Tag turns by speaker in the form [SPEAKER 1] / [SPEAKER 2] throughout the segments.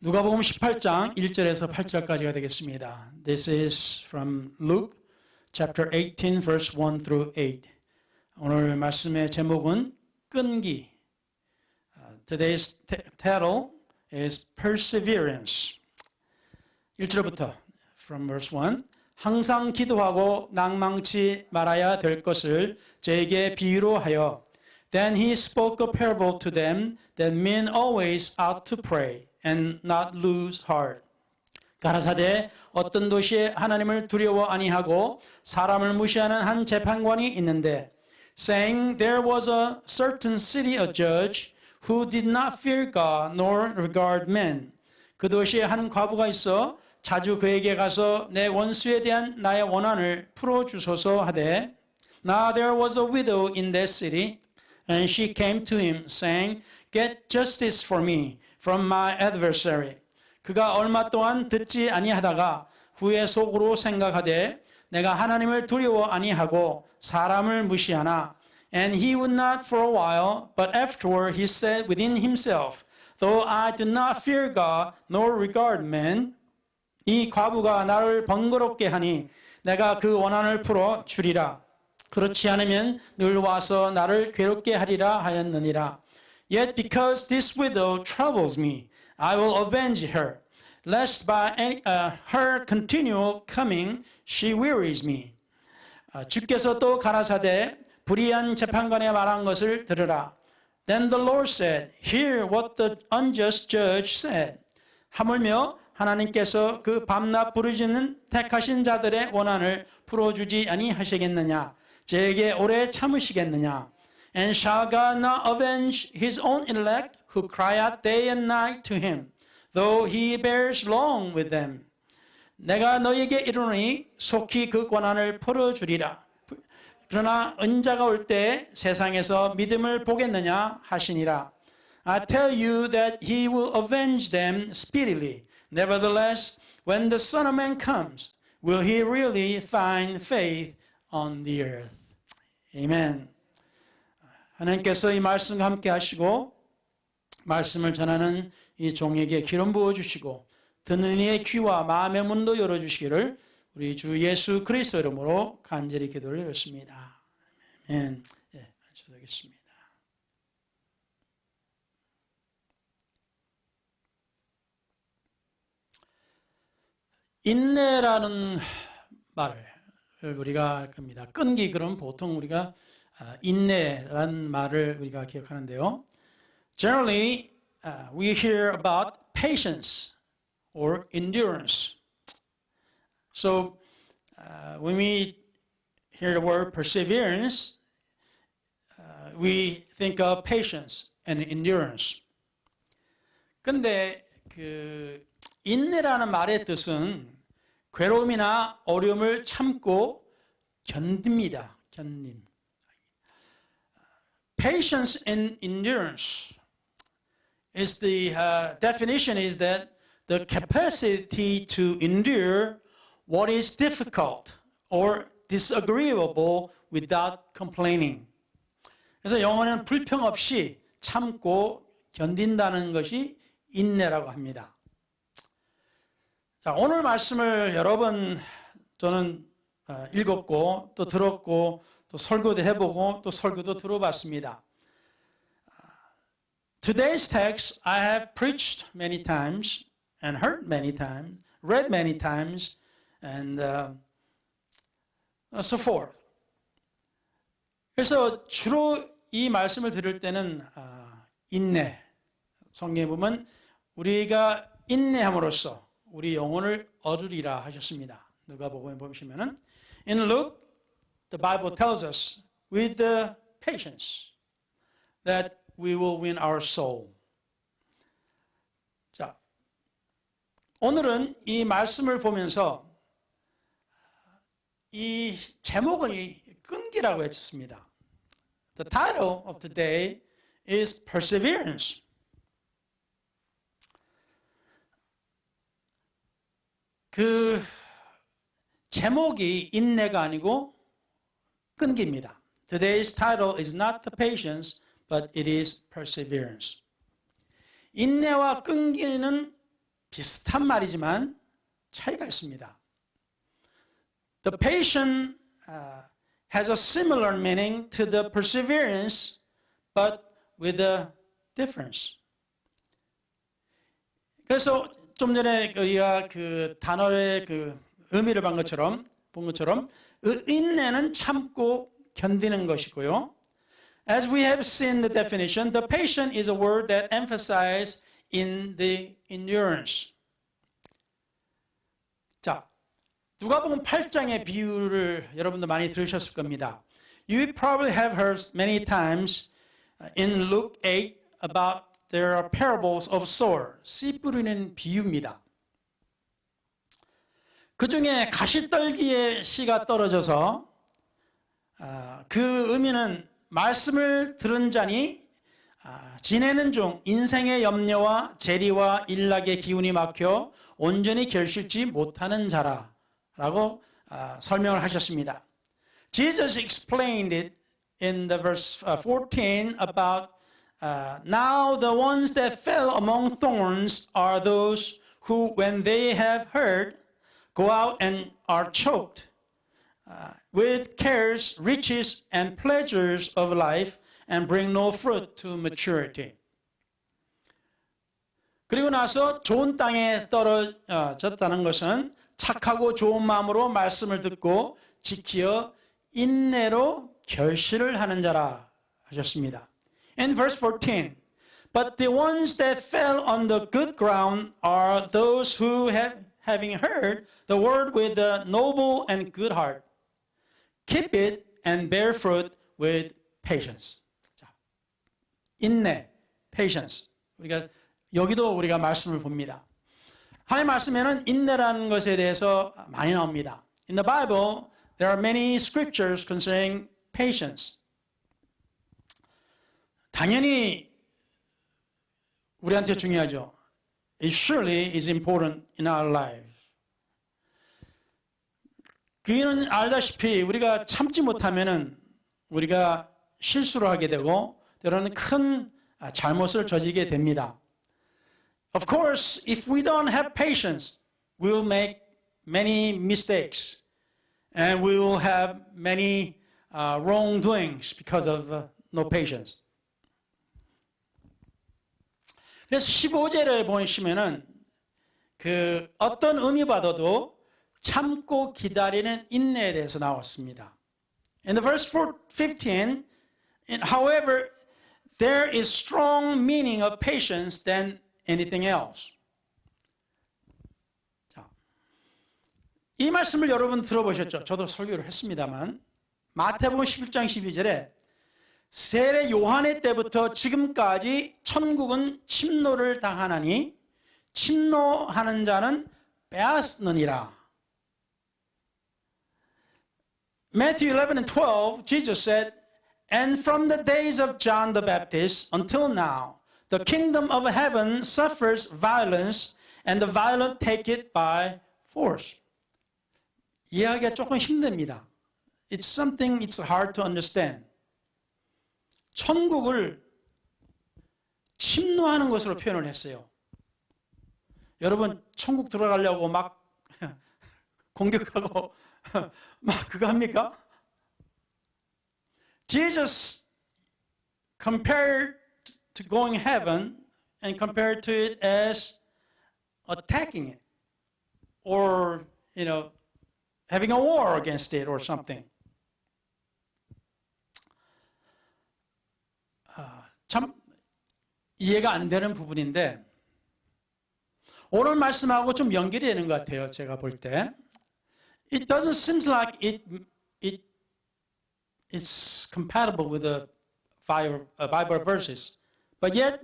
[SPEAKER 1] 누가복음 18장 1절에서 8절까지가 되겠습니다. This is from Luke chapter 18 verse 1 through 8. 오늘 말씀의 제목은 끈기. Today's title is Perseverance. 1절부터 from verse 1. 항상 기도하고 낭망치 말아야 될 것을 저에게 비유로 하여 Then he spoke a parable to them that men always ought to pray and not lose heart. 가라사대 어떤 도시에 하나님을 두려워 아니하고 사람을 무시하는 한 재판관이 있는데 saying there was a certain city a judge who did not fear God nor regard men. 그 도시에 한 과부가 있어 자주 그에게 가서 내 원수에 대한 나의 원한을 풀어주소서 하되 Now there was a widow in that city and she came to him saying Get justice for me from my adversary. 그가 얼마 동안 듣지 아니하다가 후에 속으로 생각하되 내가 하나님을 두려워 아니하고 사람을 무시하나 And he would not for a while, but afterward he said within himself, Though I do not fear God nor regard men, 이 과부가 나를 번거롭게 하니 내가 그 원한을 풀어 주리라. 그렇지 않으면 늘 와서 나를 괴롭게 하리라 하였느니라. Yet because this widow troubles me, I will avenge her, lest by her continual coming she wearies me. 주께서 또 가라사대 불의한 재판관에 말한 것을 들으라. Then the Lord said, Hear what the unjust judge said. 하물며 하나님께서 그 밤낮 부르짖는 택하신 자들의 원한을 풀어주지 아니하시겠느냐? 저에게 오래 참으시겠느냐? And shall God not avenge his own elect who cry out day and night to him, though he bears long with them? 내가 너에게 이르노니 속히 그 권한을 풀어주리라. 그러나 은자가 올 때 세상에서 믿음을 보겠느냐 하시니라. I tell you that he will avenge them speedily. Nevertheless, when the Son of Man comes, will he really find faith on the earth? Amen. 하나님께서 이 말씀과 함께 하시고 말씀을 전하는 이 종에게 기름 부어 주시고 듣는 이의 귀와 마음의 문도 열어 주시기를 우리 주 예수 그리스도 이름으로 간절히 기도를 드렸습니다. 아멘. 예, 앉으시겠습니다. 인내라는 말을 우리가 할 겁니다. 끈기, 그럼 보통 우리가 인내라는 말을 우리가 기억하는데요. Generally, we hear about patience or endurance. So, when we hear the word perseverance, we think of patience and endurance. 근데 그 인내라는 말의 뜻은 괴로움이나 어려움을 참고 견딥니다. 견딤. Patience and endurance is the definition is that the capacity to endure what is difficult or disagreeable without complaining. 그래서 영어는 불평 없이 참고 견딘다는 것이 인내라고 합니다. 자, 오늘 말씀을 여러 번 저는 읽었고 또 들었고 또 설교도 해보고 또 설교도 들어봤습니다. Today's text I have preached many times and heard many times, read many times, and so forth. 그래서 주로 이 말씀을 들을 때는 인내, 성경에 보면 우리가 인내함으로써 우리 영혼을 얻으리라 하셨습니다. 누가복음에 보시면은 in Luke the Bible tells us with the patience that we will win our soul. 자, 오늘은 이 말씀을 보면서 이 제목은 끈기라고 했습니다. The title of today is Perseverance. 그 제목이 인내가 아니고 끈기입니다. Today's title is not the patience, but it is perseverance. 인내와 끈기는 비슷한 말이지만 차이가 있습니다. The patient has a similar meaning to the perseverance, but with a difference. 그래서 좀 전에 우리가 그 단어의 그 의미를 본 것처럼 인내는 참고 견디는 것이고요. As we have seen the definition, the patient is a word that emphasizes in the endurance. 자, 누가복음 8장의 비유를 여러분도 많이 들으셨을 겁니다. You probably have heard many times in Luke 8 about there are parables of sower, 씨 뿌리는 비유입니다. 그 중에 가시떨기에 씨가 떨어져서 그 의미는 말씀을 들은 자니 지내는 중 인생의 염려와 재리와 일락의 기운이 막혀 온전히 결실지 못하는 자라라고 설명을 하셨습니다. Jesus explained it in the verse 14 about now the ones that fell among thorns are those who when they have heard go out and are choked with cares, riches, and pleasures of life, and bring no fruit to maturity. 그리고 나서 좋은 땅에 떨어졌다는 것은 착하고 좋은 마음으로 말씀을 듣고 지키어 인내로 결실을 하는 자라 하셨습니다. In verse 14, but the ones that fell on the good ground are those who having heard the word with a noble and good heart, keep it and bear fruit with patience. 자, 인내, patience. 여기도 우리가 말씀을 봅니다. 하나님 말씀에는 인내라는 것에 대해서 많이 나옵니다. In the Bible, there are many scriptures concerning patience. 당연히 우리한테 중요하죠. It surely is important in our lives. 그는 알다시피 우리가 참지 못하면은 우리가 실수를 하게 되고 때로는 큰 잘못을 저지르게 됩니다. Of course, if we don't have patience, we will make many mistakes and we will have many wrongdoings because of no patience. 그래서 15절에 보시면은 그 어떤 의미 받아도 참고 기다리는 인내에 대해서 나왔습니다. In the verse 15, however, there is strong meaning of patience than anything else. 자, 이 말씀을 여러분 들어보셨죠? 저도 설교를 했습니다만 마태복음 11장 12절에 세례 요한의 때부터 지금까지 천국은 침노를 당하나니 침노하는 자는 빼앗느니라. Matthew 11 and 12, Jesus said, and from the days of John the Baptist until now, the kingdom of heaven suffers violence, and the violent take it by force. 이해하기가 조금 힘듭니다. It's something it's hard to understand. 천국을 침노하는 것으로 표현을 했어요. 여러분, 천국 들어가려고 막 공격하고 막 그거 합니까? Jesus compared to going heaven and compared to it as attacking it or, having a war against it or something. 참 이해가 안 되는 부분인데 오늘 말씀하고 좀 연결이 되는 것 같아요. 제가 볼 때. It doesn't seem like it is compatible with the Bible verses. But yet,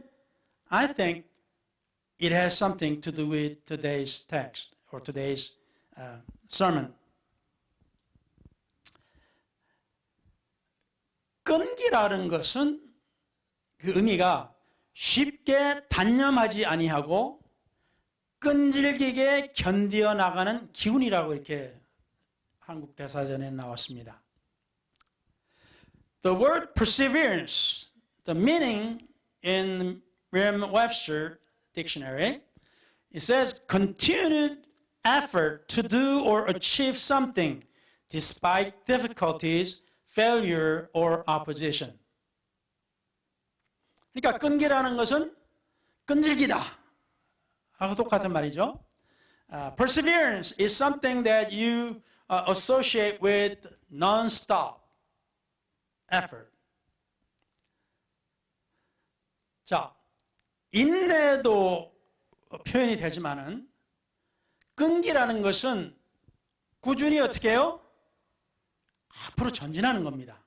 [SPEAKER 1] I think it has something to do with today's text or today's sermon. 끈기라는 것은 그 의미가 쉽게 단념하지 아니하고 끈질기게 견디어 나가는 기운이라고 이렇게 한국 대사전에 나왔습니다. The word perseverance, the meaning in Merriam-Webster dictionary It says continued effort to do or achieve something despite difficulties, failure, or opposition. 그러니까 끈기라는 것은 끈질기다 하고 똑같은 말이죠. Perseverance is something that you associate with non-stop effort. 자, 인내도 표현이 되지만은 끈기라는 것은 꾸준히 어떻게 해요? 앞으로 전진하는 겁니다.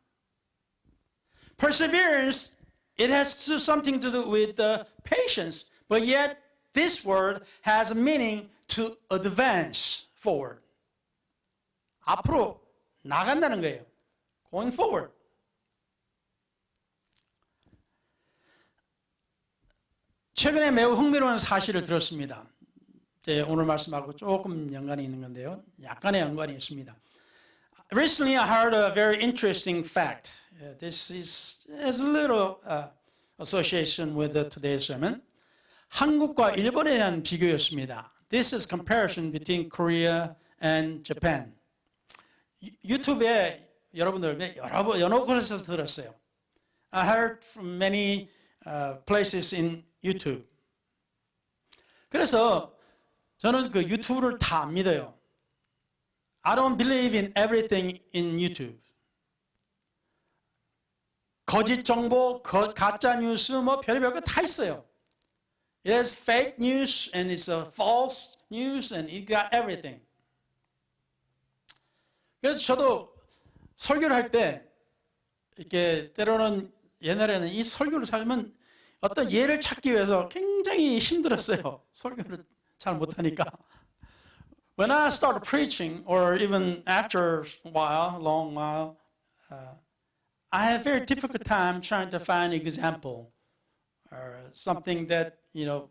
[SPEAKER 1] Perseverance, it has something to do with patience, but yet this word has a meaning to advance forward. 앞으로 나간다는 거예요. Going forward. 최근에 매우 흥미로운 사실을 들었습니다. 오늘 말씀하고 조금 연관이 있는 건데요. 약간의 연관이 있습니다. Recently I heard a very interesting fact. This has a little association with today's sermon. 한국과 일본에 대한 비교였습니다. This is comparison between Korea and Japan. 유튜브에 여러분들 여러 곳에서 들었어요. I heard from many places in YouTube. 그래서 저는 그 유튜브를 다 안 믿어요. I don't believe in everything in YouTube. 거짓 정보, 가짜 뉴스, 뭐 별의별 거 다 있어요. It has fake news and it's a false news and it got everything. 그래서 저도 설교를 할 때 이렇게 때로는 옛날에는 이 설교를 찾으면 어떤 예를 찾기 위해서 굉장히 힘들었어요. 설교를 잘 못하니까. When I started preaching, or even after a while, long while, I had a very difficult time trying to find an example or something that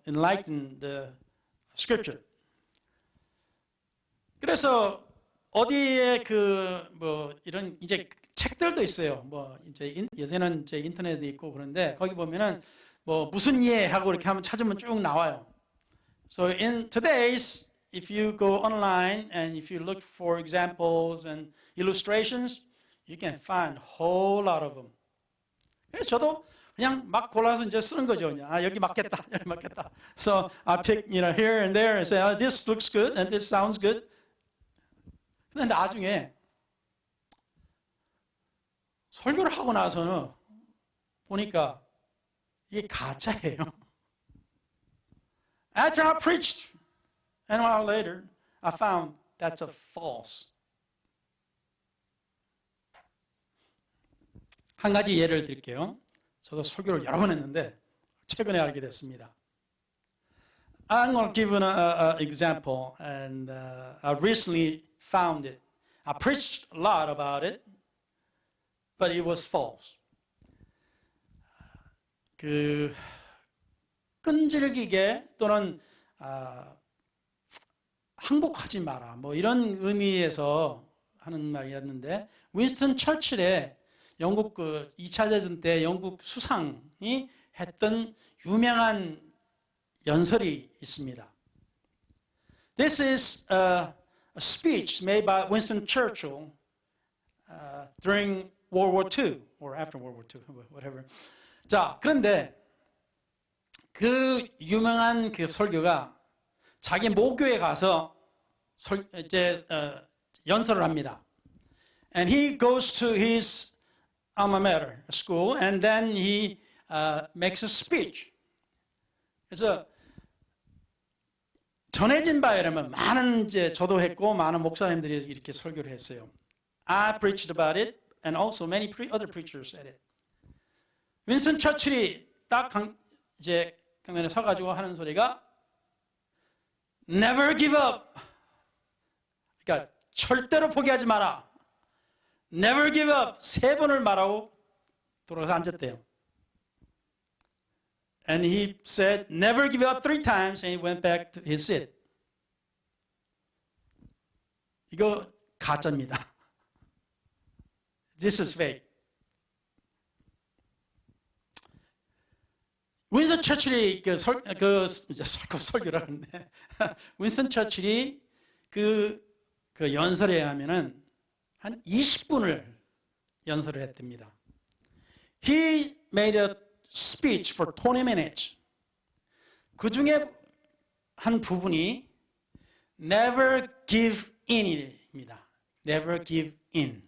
[SPEAKER 1] enlightened the Scripture. 그래서 어디에 이런 이제 책들도 있어요. 이제 요새는 이제 인터넷도 있고 그런데 거기 보면은 무슨 예하고 이렇게 하면 찾으면 쭉 나와요. So in today's, if you go online and if you look for examples and illustrations, you can find a whole lot of them. 그래서 저도 그냥 막 골라서 이제 쓰는 거죠. 여기 맞겠다, 여기 맞겠다. So I pick, here and there and say, this looks good and this sounds good. 근데 나중에 설교를 하고 나서는 보니까 이게 가짜예요. After I preached, and a while later, I found that's a false. 한 가지 예를 드릴게요. 저도 설교를 여러 번 했는데 최근에 알게 됐습니다. I'm going to give an example, and I recently found it. I preached a lot about it, but it was false. 끈질기게 또는 항복하지 마라. 이런 의미에서 하는 말이었는데 윈스턴 처칠의 영국 2차 대전 때 영국 수상이 했던 유명한 연설이 있습니다. This is a speech made by Winston Churchill during World War II or after World War II, whatever. 자, 그런데 그 유명한 그 설교가 자기 모교에 가서 연설을 합니다. And he goes to his alma mater school and then he makes a speech. 그래서 전해진 바에 의하면 많은 저도 했고 많은 목사님들이 이렇게 설교를 했어요. I preached about it and also many other preachers said it. 윈스턴 처칠이 딱 강연에 서가지고 하는 소리가 Never give up. 그러니까 절대로 포기하지 마라. Never give up. 3번을 말하고 돌아가서 앉았대요. And he said, never give up 3 times, and he went back to his seat. 이거 가짜입니다. This is fake. 윈스턴 처칠이 설교를 하는데 윈스턴 처칠이 그 연설에 하면은 한 20분을 연설을 했답니다. He made a speech for 20 minutes. 그 중에 한 부분이 Never give in입니다. Never give in.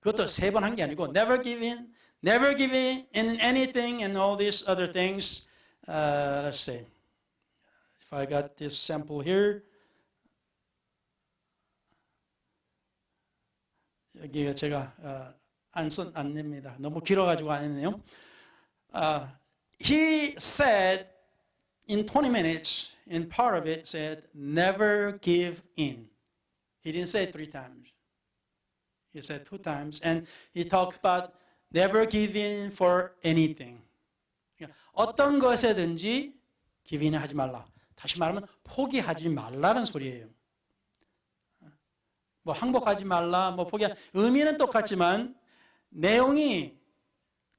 [SPEAKER 1] 그것도 3번 한 게 아니고 Never give in, never give in anything and all these other things. Let's see. If I got this sample here. 여기가 제가 안 냅니다. 너무 길어가지고 안 했네요. He said in 20 minutes, in part of it said, never give in. He didn't say it 3 times. He said 2 times. And he talks about never give in for anything. 어떤 것에든지 give in 하지 말라. 다시 말하면 포기하지 말라는 소리예요. 뭐 항복하지 말라, 뭐 의미는 똑같지만 내용이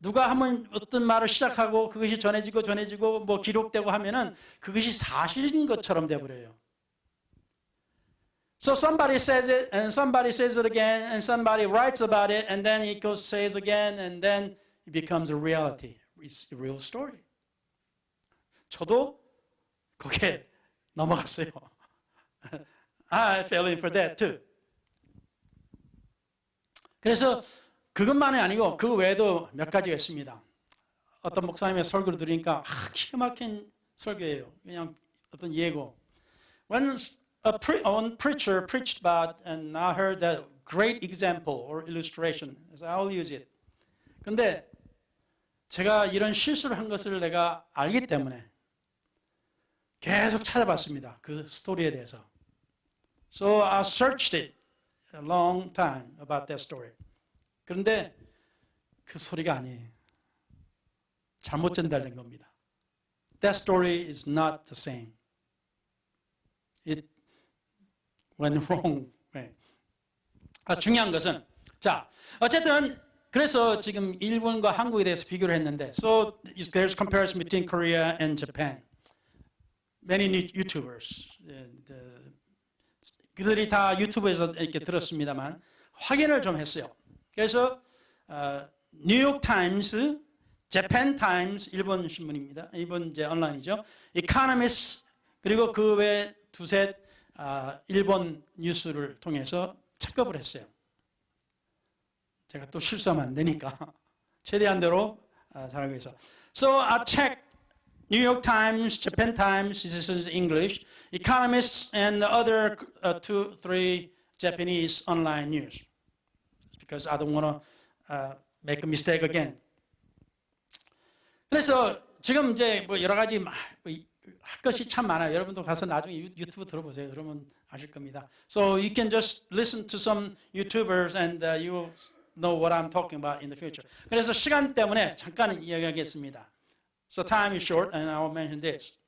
[SPEAKER 1] 누가 한번 어떤 말을 시작하고 그것이 전해지고 뭐 기록되고 하면은 그것이 사실인 것처럼 돼버려요. So somebody says it and somebody says it again and somebody writes about it and then it goes says again and then it becomes a reality. It's a real story. 저도 거기에 넘어갔어요. I fell in for that too. 그래서 그것만이 아니고 그 외에도 몇 가지가 있습니다. 어떤 목사님의 설교를 들으니까 기가 막힌 설교예요. 그냥 어떤 예고. When one preacher preached about and I heard that great example or illustration, so I'll use it. 근데 제가 이런 실수를 한 것을 내가 알기 때문에 계속 찾아봤습니다. 그 스토리에 대해서. So I searched it a long time about that story. 그런데 그 소리가 아니에요. 잘못 전달된 겁니다. That story is not the same. It went wrong way. 중요한 것은 자 어쨌든 그래서 지금 일본과 한국에 대해서 비교를 했는데 so there's comparison between Korea and Japan. Many YouTubers 그들이 다 유튜브에서 이렇게 들었습니다만 확인을 좀 했어요. 그래서 뉴욕 타임스, 재팬 타임스 일본 신문입니다. 일본 이제 온라인이죠. 이코노미스트 그리고 그 외 두셋 일본 뉴스를 통해서 체크업을 했어요. 제가 또 실수하면 안 되니까 최대한대로 잘하기 위해서. So I checked New York Times, Japan Times, this is English, Economist, and other 2-3 Japanese online news. Because I don't want to make a mistake again. 그래서 지금 이제 뭐 여러 가지 할 것이 참 많아요. 여러분도 가서 나중에 유튜브 들어보세요. 그러면 아실 겁니다. So you can just listen to some YouTubers and you will know what I'm talking about in the future. 그래서 시간 때문에 잠깐 이야기하겠습니다. So time is short and I will mention this.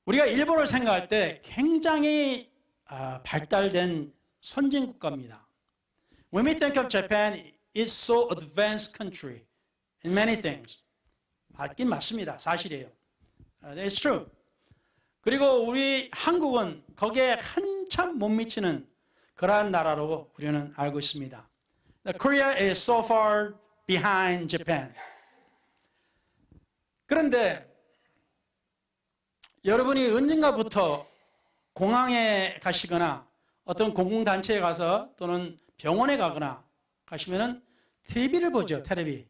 [SPEAKER 1] 우리가 일본을 생각할 때 굉장히 발달된 선진 국가입니다. When we think of Japan, it's so advanced country in many things. 맞긴 맞습니다. 사실이에요. It's true. 그리고 우리 한국은 거기에 한참 못 미치는 그러한 나라로 우리는 알고 있습니다. Korea is so far behind Japan. 그런데 여러분이 언젠가부터 공항에 가시거나 어떤 공공단체에 가서 또는 병원에 가거나 가시면은 텔레비를 보죠. 텔레비.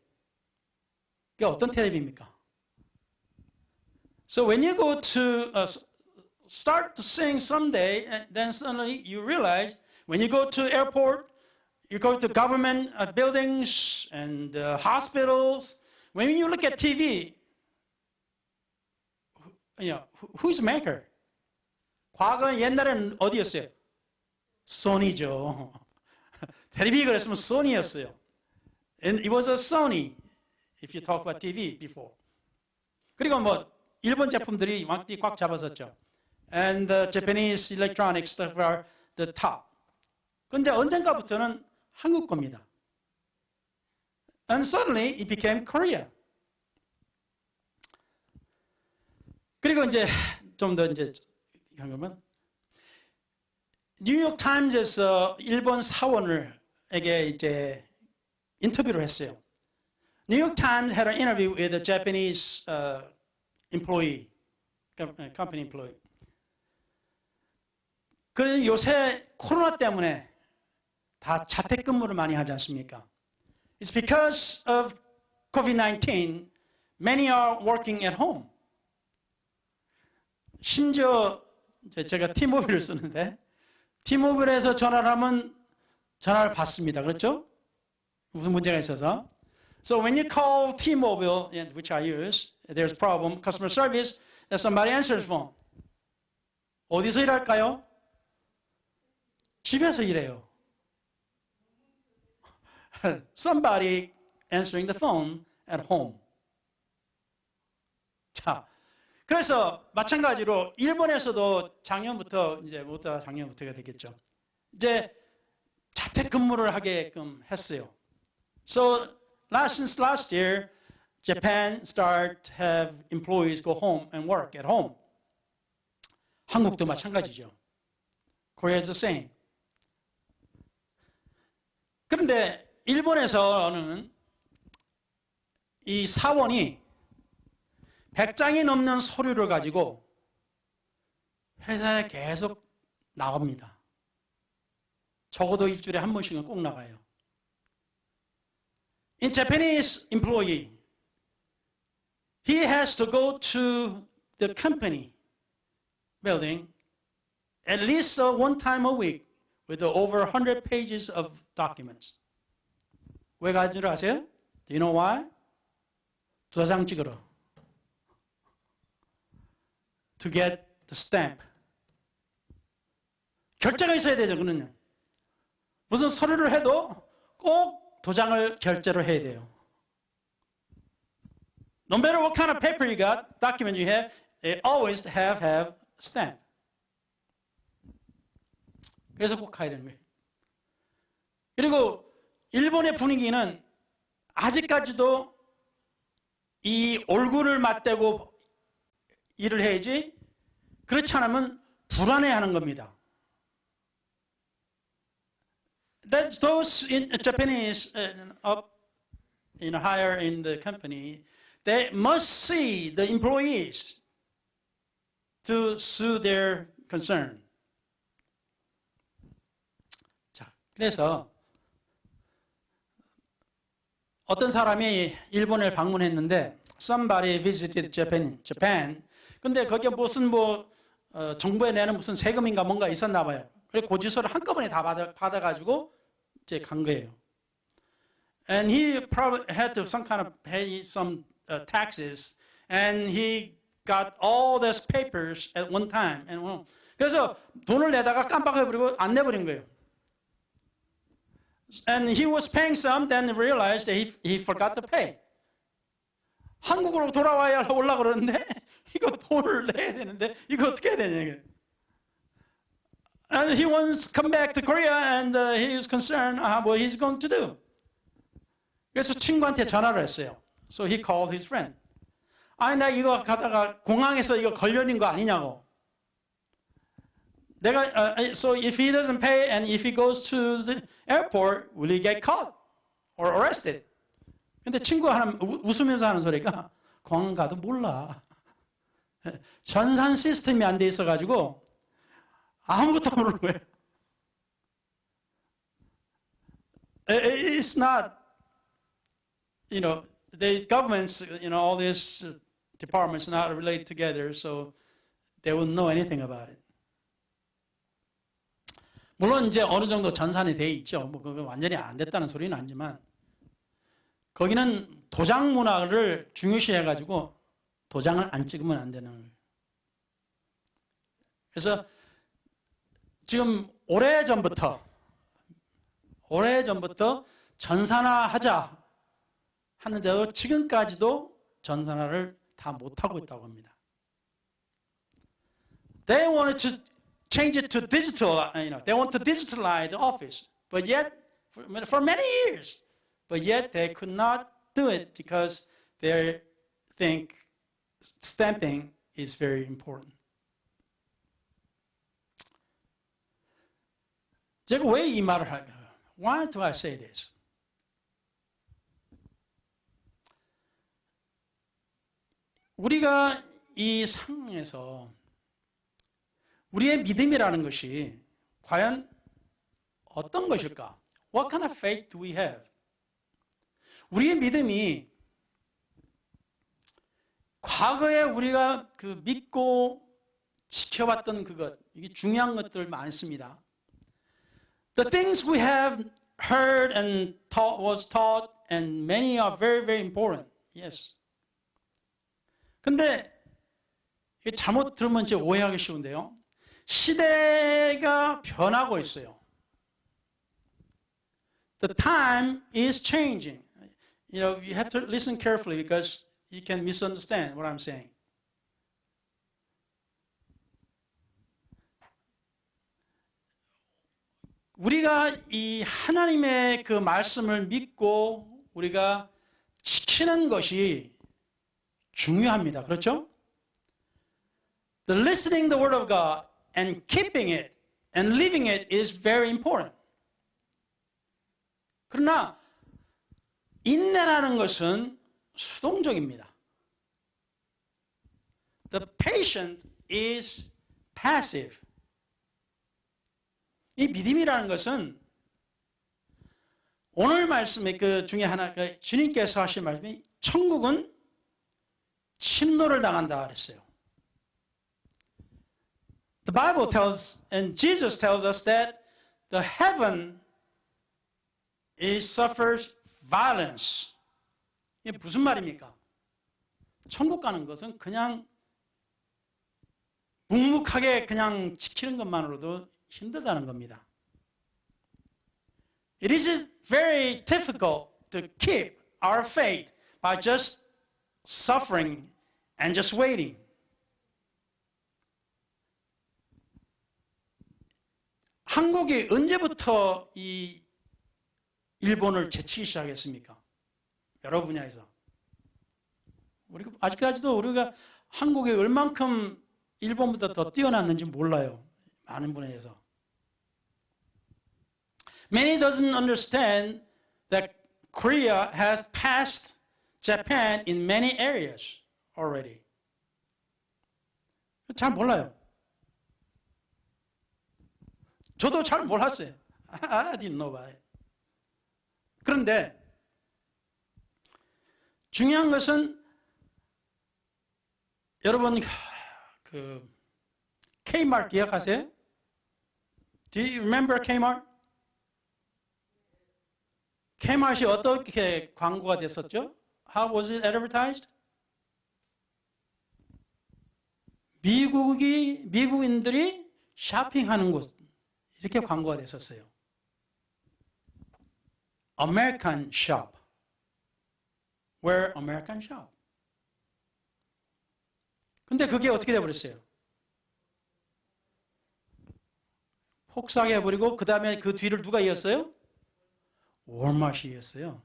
[SPEAKER 1] 그게 어떤 텔레비입니까? So when you go to start to sing someday, and then suddenly you realize when you go to airport, you go to government buildings and hospitals. When you look at TV, who is the maker? 과거 옛날에는 어디였어요? 소니죠. 텔레비 그랬으면 소니였어요. And it was a Sony, if you talk about TV before. 그리고 뭐 일본 제품들이 완전히 꽉 잡았었죠. And the Japanese electronics stuff are the top. 근데 언젠가부터는 한국 겁니다. And suddenly it became Korea. 그리고 이제 좀 더 이제 그러면 뉴욕 타임즈에서 일본 사원에게 이제 인터뷰를 했어요. New York Times had an interview with a Japanese employee, company employee. 그 요새 코로나 때문에 다 자택근무를 많이 하지 않습니까? It's because of COVID-19, many are working at home. 심지어 제가 T-Mobile을 쓰는데 T-Mobile에서 전화를 하면 전화를 받습니다. 그렇죠? 무슨 문제가 있어서. So when you call T-Mobile, which I use, there's a problem, customer service, that somebody answers phone. 어디서 일할까요? 집에서 일해요. Somebody answering the phone at home. 자, 그래서 마찬가지로 일본에서도 작년부터 이제 모두 작년부터가 되겠죠. 이제 자택근무를 하게끔 했어요. So since last year, Japan started to have employees go home and work at home. 한국도 마찬가지죠. Korea is the same. 그런데 일본에서는 이 사원이 100장이 넘는 서류를 가지고 회사에 계속 나옵니다. 적어도 일주일에 한 번씩은 꼭 나가요. In Japanese employee, he has to go to the company building at least one time a week with over 100 pages of documents. 왜 가는 줄 아세요? Do you know why? 도장 찍으러. To get the stamp. 결제가 있어야 되죠, 그는요. 무슨 서류를 해도 꼭 도장을 결제로 해야 돼요. No matter what kind of paper you got, document you have, they always have stamp. 그래서 꼭 가야 되는 거예요. 그리고 일본의 분위기는 아직까지도 이 얼굴을 맞대고 일을 해야지 그렇지 않으면 불안해하는 겁니다. That those in Japanese up higher in the company, they must see the employees to soothe their concern. 자, 그래서 어떤 사람이 일본을 방문했는데 somebody visited Japan. 근데 거기에 무슨 정부에 내는 무슨 세금인가 뭔가 있었나 봐요. 그래서 고지서를 한꺼번에 다 받아가지고 이제 간 거예요. And he probably had to some kind of pay some taxes, and he got all these papers at one time. 그래서 돈을 내다가 깜빡해버리고 안 내버린 거예요. And he was paying some, then realized that he forgot to pay. 한국으로 돌아와야 올라 그러는데 이거 돈을 내야 되는데 이거 어떻게 해야 되냐 이게. And he wants to come back to Korea, and he is concerned what he's going to do. 그래서 친구한테 전화를 했어요. So he called his friend. 아니 나 이거 가다가 공항에서 이거 걸려진 거 아니냐고. 내가 so if he doesn't pay and if he goes to the airport, will he get caught or arrested? 근데 친구가 하나 웃으면서 하는 소리가 공항 가도 몰라. 전산 시스템이 안 돼 있어가지고 아무것도 모르는 거예요. It's not, the governments, all these departments not related together, so they wouldn't know anything about it. 물론 이제 어느 정도 전산이 돼 있죠. 그거 완전히 안 됐다는 소리는 아니지만 거기는 도장 문화를 중요시해가지고 도장을 안 찍으면 안 되는 거예요. 그래서 지금 오래전부터 전산화하자 하는데도 지금까지도 전산화를 다 못하고 있다고 합니다. They wanted to change it to digital, they want to digitalize the office, but yet, for many years, but yet they could not do it because they think stamping is very important. 제가 왜 이 말을 할까요? Why do I say this? 우리가 이 상황에서 우리의 믿음이라는 것이 과연 어떤 것일까? What kind of faith do we have? 우리의 믿음이 과거에 우리가 그 믿고 지켜왔던 그것, 이게 중요한 것들 많습니다. The things we have heard and was taught, and many are very, very important. Yes. 근데 잘못 들으면 이제 오해하기 쉬운데요. 시대가 변하고 있어요. The time is changing. You know, you have to listen carefully because you can misunderstand what I'm saying. 우리가 이 하나님의 그 말씀을 믿고 우리가 지키는 것이 중요합니다. 그렇죠? The listening the word of God and keeping it and living it is very important. 그러나 인내라는 것은 수동적입니다. The patient is passive. 이 믿음이라는 것은 오늘 말씀의 그 중에 하나, 그 주님께서 하신 말씀이 천국은 침노를 당한다 그랬어요. The Bible tells, and Jesus tells us that the heaven suffers violence. 이게 무슨 말입니까? 천국 가는 것은 그냥 묵묵하게 그냥 지키는 것만으로도 힘들다는 겁니다. It is very difficult to keep our faith by just suffering and just waiting. 한국이 언제부터 이 일본을 제치기 시작했습니까? 여러 분야에서. 우리가 아직까지도 우리가 한국이 얼만큼 일본보다 더 뛰어났는지 몰라요. 많은 분야에서. Many doesn't understand that Korea has passed Japan in many areas already. 잘 몰라요. 저도 잘 몰랐어요. I didn't know about it. 그런데 중요한 것은 여러분 그 Kmart 기억하세요? Do you remember Kmart? Kmart이 어떻게 광고가 됐었죠? How was it advertised? 미국인들이 쇼핑하는 곳 이렇게 광고가 됐었어요. American shop. Where American shop. 근데 그게 어떻게 돼버렸어요? 폭삭 해버리고 그 다음에 그 뒤를 누가 이었어요? 월마트이 이었어요.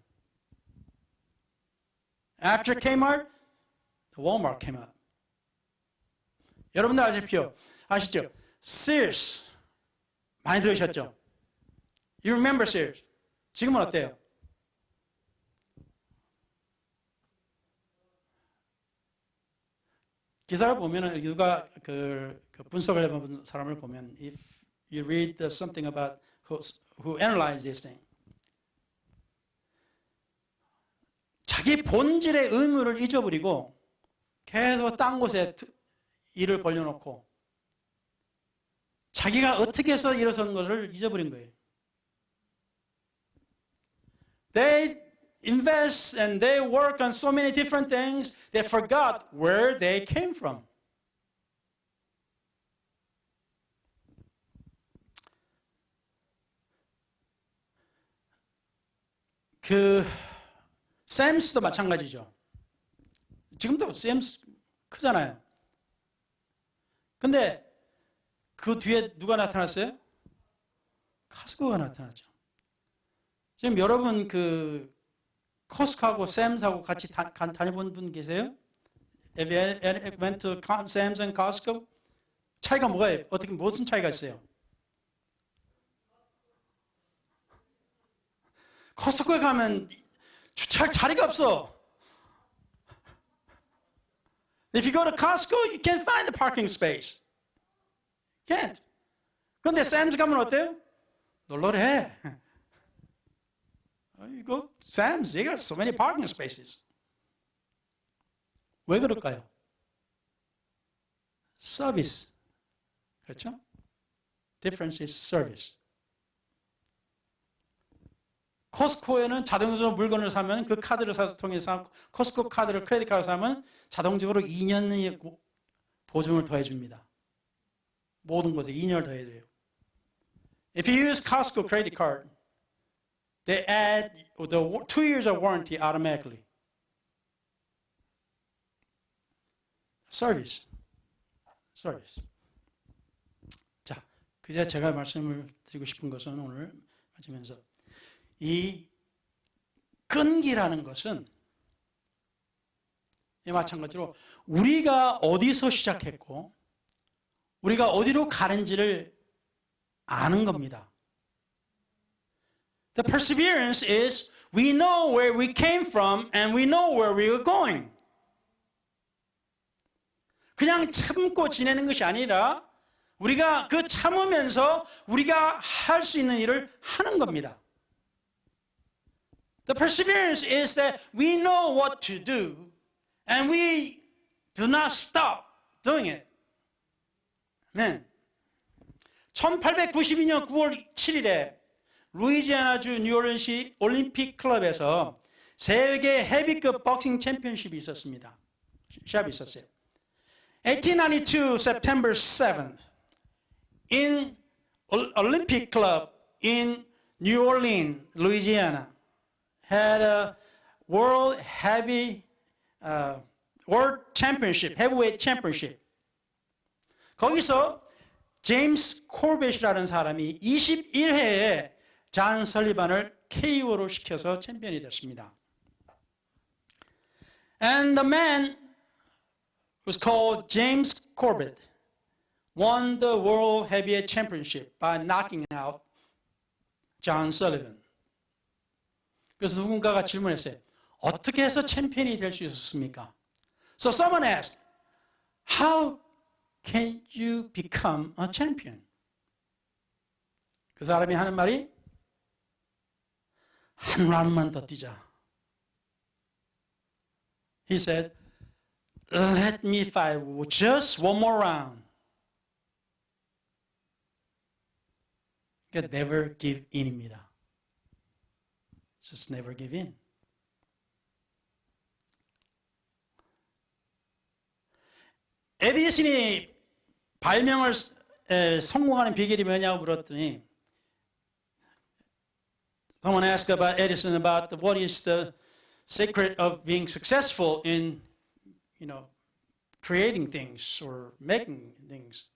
[SPEAKER 1] After Kmart, Walmart came up. 여러분들 아시죠? Sears 많이 들으셨죠? You remember Sears? 지금은 어때요? 기사를 보면은 누가 그 분석을 해본 사람을 보면 if you read something about who analyzed this thing, 자기 본질의 의무를 잊어버리고 계속 딴 곳에 일을 벌려놓고 자기가 어떻게 해서 일어선 것을 잊어버린 거예요. They invest and they work on so many different things, they forgot where they came from. 샘스도 마찬가지죠. 지금도 샘스 크잖아요. 근데 그 뒤에 누가 나타났어요? 카스코가 나타났죠. 지금 여러분 그 코스코하고 샘스하고 같이 다녀본 분 계세요? Have you went to Sam's and Costco? 차이가 뭐예요? 어떻게 무슨 차이가 있어요? 코스트코에 가면 주차할 자리가 없어. If you go to Costco, you can't find a parking space. Can't. 근데 Sam's 가면 어때요? 놀러래. You go Sam's, they got so many parking spaces. 왜 그럴까요? 서비스. 그렇죠? Difference is service. 코스코에는 자동적으로 물건을 사면 그 카드를 통해서 코스코 카드를 크레딧 카드를 사면 자동적으로 2년의 보증을 더해 줍니다. 모든 것에 2년을 더해 줘요. If you use Costco credit card, they add the 2 years of warranty automatically. Service. 자, 그제 제가 말씀을 드리고 싶은 것은 오늘 마치면서 이 끈기라는 것은 마찬가지로 우리가 어디서 시작했고 우리가 어디로 가는지를 아는 겁니다. The perseverance is we know where we came from and we know where we are going. 그냥 참고 지내는 것이 아니라 우리가 그 참으면서 우리가 할 수 있는 일을 하는 겁니다. The perseverance is that we know what to do and we do not stop doing it. 아멘. 1892년 9월 7일에 루이지애나주 뉴올리언시 올림픽 클럽에서 세계 헤비급 복싱 챔피언십이 있었습니다. 시합이 있었어요. 1892 September 7th in Olympic Club in New Orleans, Louisiana had a World Championship, Heavyweight Championship. 거기서 제임스 코벳이라는 사람이 21회에 잔 설리반을 KO로 시켜서 챔피언이 됐습니다. And the man was called James Corbett, won the World Heavyweight Championship by knocking out John Sullivan. 그래서 누군가가 질문했어요. 어떻게 해서 챔피언이 될 수 있었습니까? So someone asked, how can you become a champion? 그 사람이 하는 말이 한 라운드만 더 뛰자. He said, let me fight just one more round. 그러니까 never give in입니다. Just never give in. 에디슨이 발명을 성공하는 비결이 뭐냐고 물었더니 someone asked about Edison about what is the secret of being successful in creating things or making things.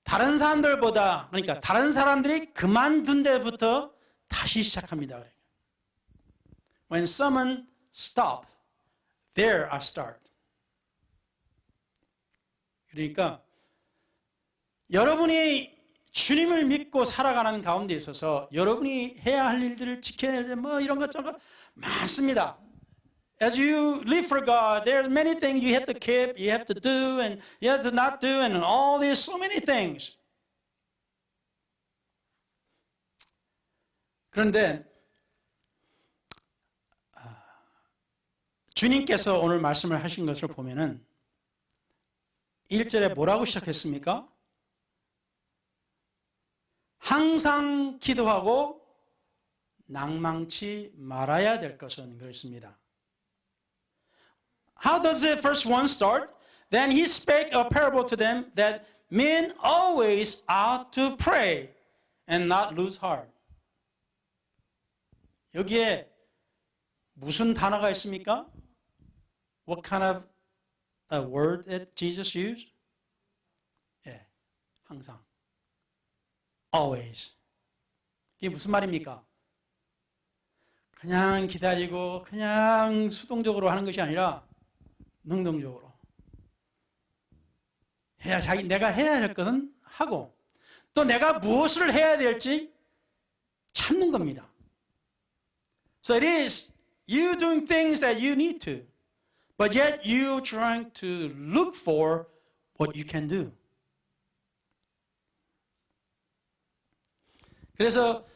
[SPEAKER 1] 다른 사람들보다 그러니까 다른 사람들이 그만둔 데부터 다시 시작합니다. When someone stop, there I start. 그러니까 여러분이 주님을 믿고 살아가는 가운데 있어서 여러분이 해야 할 일들을 지켜야 할 뭐 이런 것 저것 많습니다. As you live for God, there's many things you have to keep, you have to do, and you have to not do, and all these so many things. 그런데 주님께서 오늘 말씀을 하신 것을 보면은 1절에 뭐라고 시작했습니까? 항상 기도하고 낭망치 말아야 될 것은 그렇습니다. How does the first one start? Then he spake a parable to them that men always ought to pray and not lose heart. 여기에 무슨 단어가 있습니까? What kind of a word that Jesus used? 예, 항상. Always. 이게 무슨 말입니까? 그냥 기다리고 그냥 수동적으로 하는 것이 아니라 능동적으로 해야 내가 해야 할 것은 하고 또 내가 무엇을 해야 될지 찾는 겁니다. So it is you doing things that you need to, but yet you trying to look for what you can do. 그래서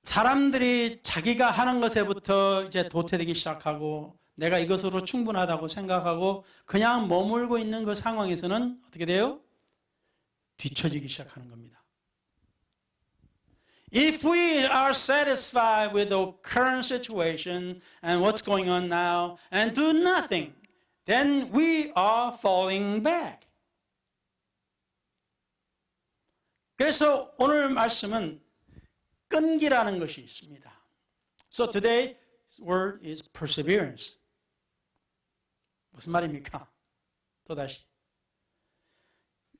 [SPEAKER 1] 사람들이 자기가 하는 것에부터 이제 도태되기 시작하고 내가 이것으로 충분하다고 생각하고 그냥 머물고 있는 그 상황에서는 어떻게 돼요? 뒤처지기 시작하는 겁니다. If we are satisfied with the current situation and what's going on now and do nothing, then we are falling back. 그래서 오늘 말씀은 끈기라는 것이 있습니다. So today's word is perseverance. 무슨 말입니까? 또다시.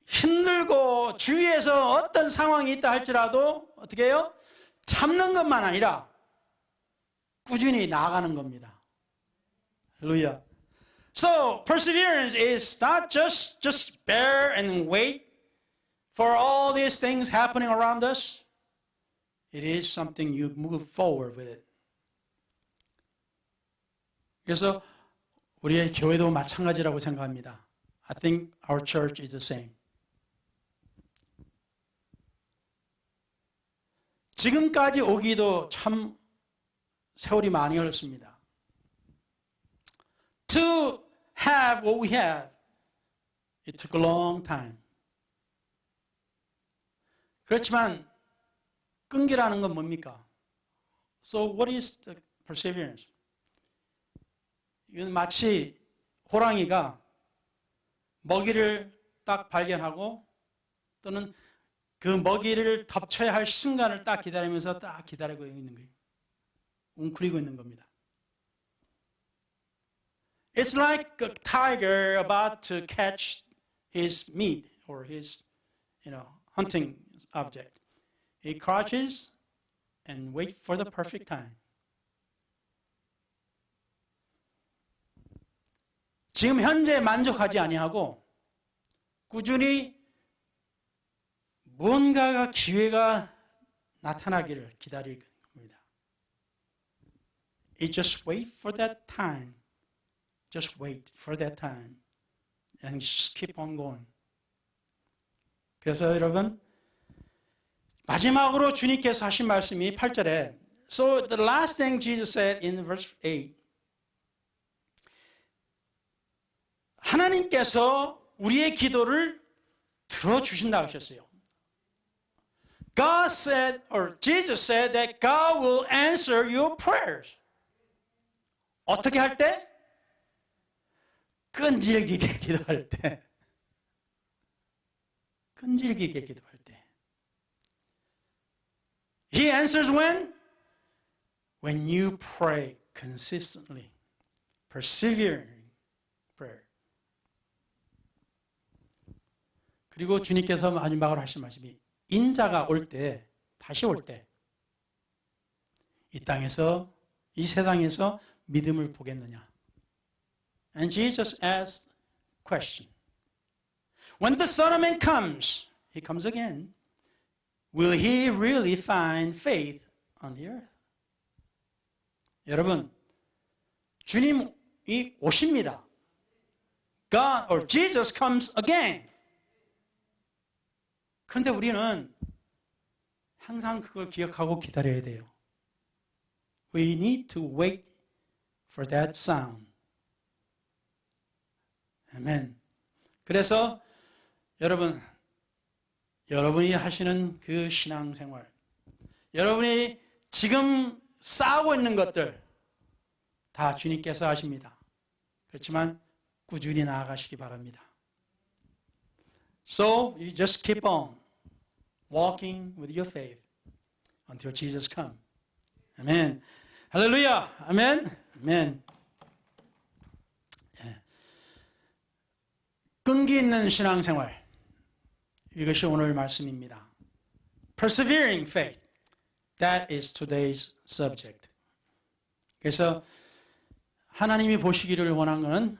[SPEAKER 1] 힘들고 주위에서 어떤 상황이 있다 할지라도 어떻게 해요? 참는 것만 아니라 꾸준히 나아가는 겁니다. 할렐루야. So perseverance is not just bear and wait for all these things happening around us. It is something you move forward with it. 그래서 우리의 교회도 마찬가지라고 생각합니다. I think our church is the same. 지금까지 오기도 참 세월이 많이 흘렀습니다. To have what we have, it took a long time. 그렇지만 끈기라는 건 뭡니까? So what is the perseverance? 이건 마치 호랑이가 먹이를 딱 발견하고 또는 그 먹이를 덮쳐야 할 순간을 딱 기다리면서 딱 기다리고 있는 거예요. 웅크리고 있는 겁니다. It's like a tiger about to catch his meat or his, hunting object. He crouches and waits for the perfect time. 지금 현재 만족하지 아니하고 꾸준히 무언가가 기회가 나타나기를 기다리는 겁니다. It just wait for that time. Just wait for that time. And just keep on going. 그래서 여러분 마지막으로 주님께서 하신 말씀이 8절에 So the last thing Jesus said in verse 8 하나님께서 우리의 기도를 들어주신다고 하셨어요. God said, or Jesus said that God will answer your prayers. 어떻게 할 때? 끈질기게 기도할 때. 끈질기게 기도할 때. He answers when? When you pray consistently. Persevering prayer. 그리고 주님께서 마지막으로 하신 말씀이 인자가 올 때, 다시 올 때, 이 땅에서, 이 세상에서 믿음을 보겠느냐? And Jesus asked a question. When the Son of Man comes, he comes again, will he really find faith on the earth? 여러분, 주님이 오십니다. God or Jesus comes again. 그런데 우리는 항상 그걸 기억하고 기다려야 돼요. We need to wait for that sound. 아멘. 그래서 여러분이 하시는 그 신앙생활, 여러분이 지금 싸우고 있는 것들 다 주님께서 하십니다. 그렇지만 꾸준히 나아가시기 바랍니다. So you just keep on walking with your faith until Jesus comes. 아멘. 할렐루야. 아멘. 아멘. 끈기 있는 신앙생활. 이것이 오늘 말씀입니다. Persevering faith. That is today's subject. 그래서 하나님이 보시기를 원하는 것은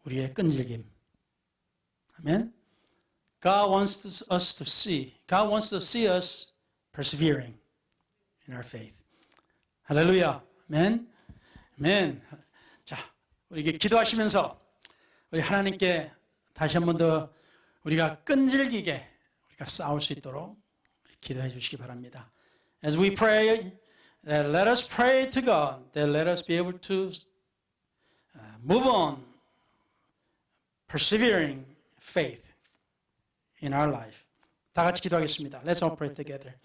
[SPEAKER 1] 우리의 끈질김. 아멘. God wants us to see. God wants to see us persevering in our faith. 할렐루야. 아멘. 아멘. 자, 우리 기도하시면서 우리 하나님께 다시 한 번 더 우리가 끈질기게 우리가 싸울 수 있도록 기도해 주시기 바랍니다. As we pray, let us pray to God that let us be able to move on, persevering faith in our life. 다 같이 기도하겠습니다. Let's all pray together.